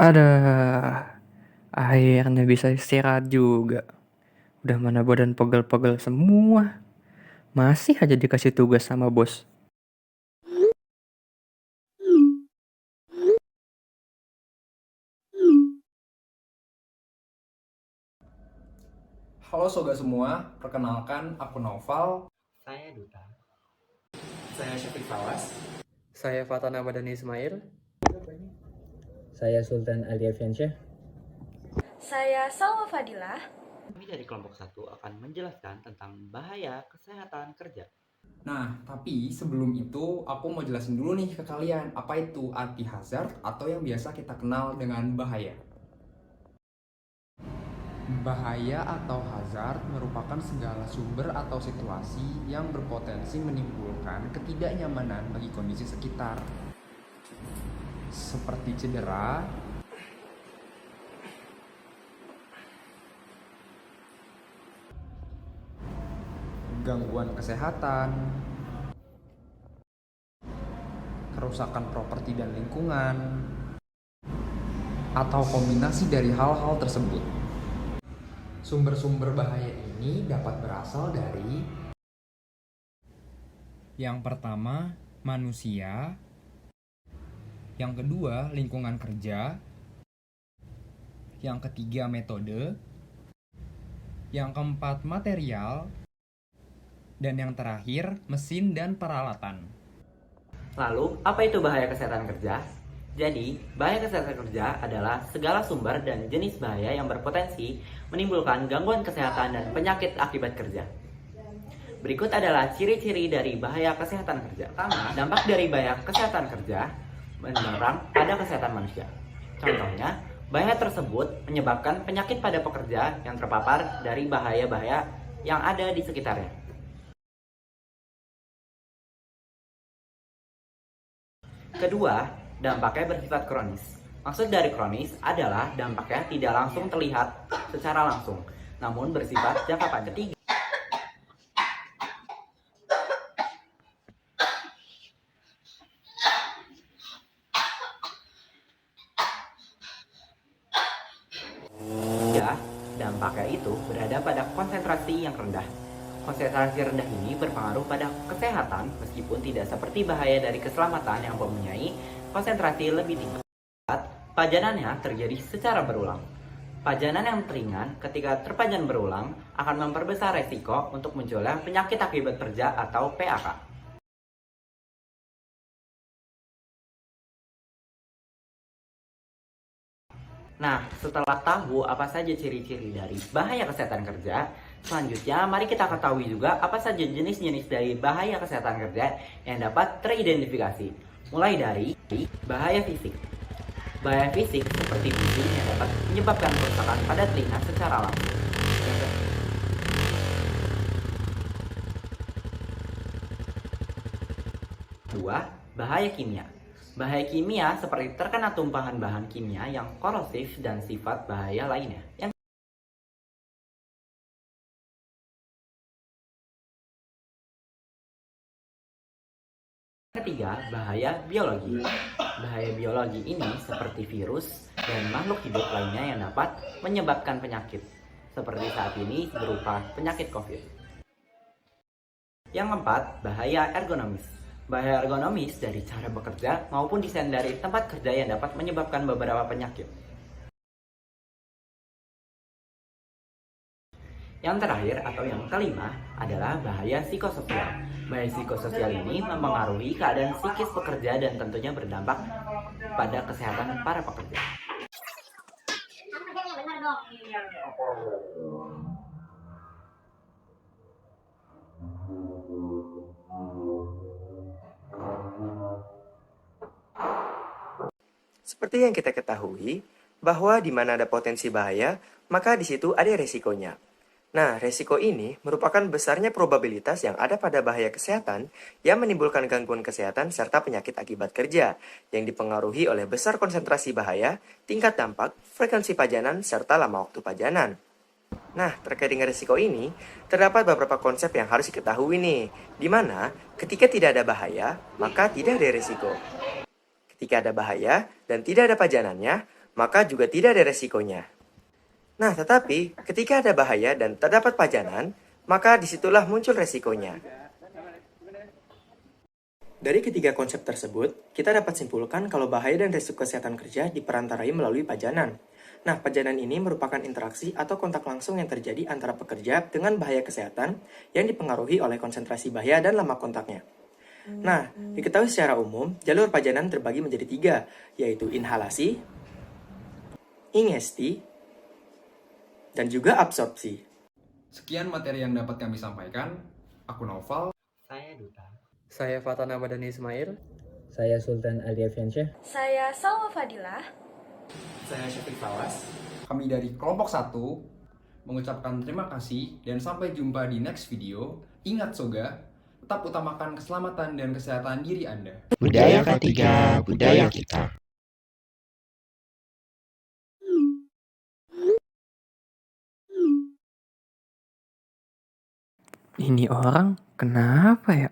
Ada, akhirnya bisa istirahat juga. Udah mana badan pegel-pegel semua. Masih aja dikasih tugas sama bos. Halo soga semua, perkenalkan aku Noval. Saya Duta. Saya Syafiq Fawas. Saya Fatana Madani Ismail. Saya Sultan Ali Afiansyah. Saya Salma Fadilah. Kami dari kelompok 1 akan menjelaskan tentang bahaya kesehatan kerja. Nah, tapi sebelum itu aku mau jelasin dulu nih ke kalian apa itu arti hazard atau yang biasa kita kenal dengan bahaya. Bahaya atau hazard merupakan segala sumber atau situasi yang berpotensi menimbulkan ketidaknyamanan bagi kondisi sekitar. Seperti cedera, gangguan kesehatan, kerusakan properti dan lingkungan, atau kombinasi dari hal-hal tersebut. Sumber-sumber bahaya ini dapat berasal dari yang pertama, manusia, yang kedua, lingkungan kerja, yang ketiga, metode, yang keempat, material, dan yang terakhir, mesin dan peralatan. Lalu, apa itu bahaya kesehatan kerja? Jadi, bahaya kesehatan kerja adalah segala sumber dan jenis bahaya yang berpotensi menimbulkan gangguan kesehatan dan penyakit akibat kerja. Berikut adalah ciri-ciri dari bahaya kesehatan kerja. Pertama, dampak dari bahaya kesehatan kerja menyerang pada kesehatan manusia. Contohnya, bahaya tersebut menyebabkan penyakit pada pekerja yang terpapar dari bahaya-bahaya yang ada di sekitarnya. Kedua, dampaknya bersifat kronis. Maksud dari kronis adalah dampaknya tidak langsung terlihat secara langsung, namun bersifat jangka panjang. Ketiga, dampaknya itu berada pada konsentrasi yang rendah. Konsentrasi rendah ini berpengaruh pada kesehatan meskipun tidak seperti bahaya dari keselamatan yang mempunyai konsentrasi lebih tinggi. Pajanannya terjadi secara berulang. Pajanan yang ringan ketika terpajan berulang akan memperbesar resiko untuk munculnya penyakit akibat kerja atau PAK. Nah, setelah tahu apa saja ciri-ciri dari bahaya kesehatan kerja, selanjutnya mari kita ketahui juga apa saja jenis-jenis dari bahaya kesehatan kerja yang dapat teridentifikasi. Mulai dari bahaya fisik. Bahaya fisik seperti bising yang dapat menyebabkan kerusakan pada telinga secara langsung. Kedua, bahaya kimia. Bahaya kimia seperti terkena tumpahan bahan kimia yang korosif dan sifat bahaya lainnya. Yang ketiga, bahaya biologi. Bahaya biologi ini seperti virus dan makhluk hidup lainnya yang dapat menyebabkan penyakit, seperti saat ini berupa penyakit COVID. Yang keempat, bahaya ergonomis. Bahaya ergonomis dari cara bekerja maupun desain dari tempat kerja yang dapat menyebabkan beberapa penyakit. Yang terakhir atau yang kelima adalah bahaya psikososial. Bahaya psikososial ini mempengaruhi keadaan psikis pekerja dan tentunya berdampak pada kesehatan para pekerja. Seperti yang kita ketahui, bahwa di mana ada potensi bahaya, maka di situ ada resikonya. Nah, resiko ini merupakan besarnya probabilitas yang ada pada bahaya kesehatan yang menimbulkan gangguan kesehatan serta penyakit akibat kerja, yang dipengaruhi oleh besar konsentrasi bahaya, tingkat dampak, frekuensi pajanan, serta lama waktu pajanan. Nah, terkait dengan resiko ini, terdapat beberapa konsep yang harus diketahui nih, di mana ketika tidak ada bahaya, maka tidak ada resiko. Ketika ada bahaya dan tidak ada pajanannya, maka juga tidak ada resikonya. Nah, tetapi ketika ada bahaya dan terdapat pajanan, maka disitulah muncul resikonya. Dari ketiga konsep tersebut, kita dapat simpulkan kalau bahaya dan risiko kesehatan kerja diperantarai melalui pajanan. Nah, pajanan ini merupakan interaksi atau kontak langsung yang terjadi antara pekerja dengan bahaya kesehatan yang dipengaruhi oleh konsentrasi bahaya dan lama kontaknya. Nah, diketahui secara umum, jalur pajanan terbagi menjadi 3, yaitu inhalasi, ingesti, dan juga absorpsi. Sekian materi yang dapat kami sampaikan. Aku Noval. Saya Duta. Saya Fatana Madani Ismail. Saya Sultan Ali Afiansyah. Saya Salma Fadilah. Saya Syafiq Fawas. Kami dari kelompok 1 mengucapkan terima kasih dan sampai jumpa di next video. Ingat Soga, tetap utamakan keselamatan dan kesehatan diri Anda. Budaya ketiga, budaya kita. Ini orang kenapa ya?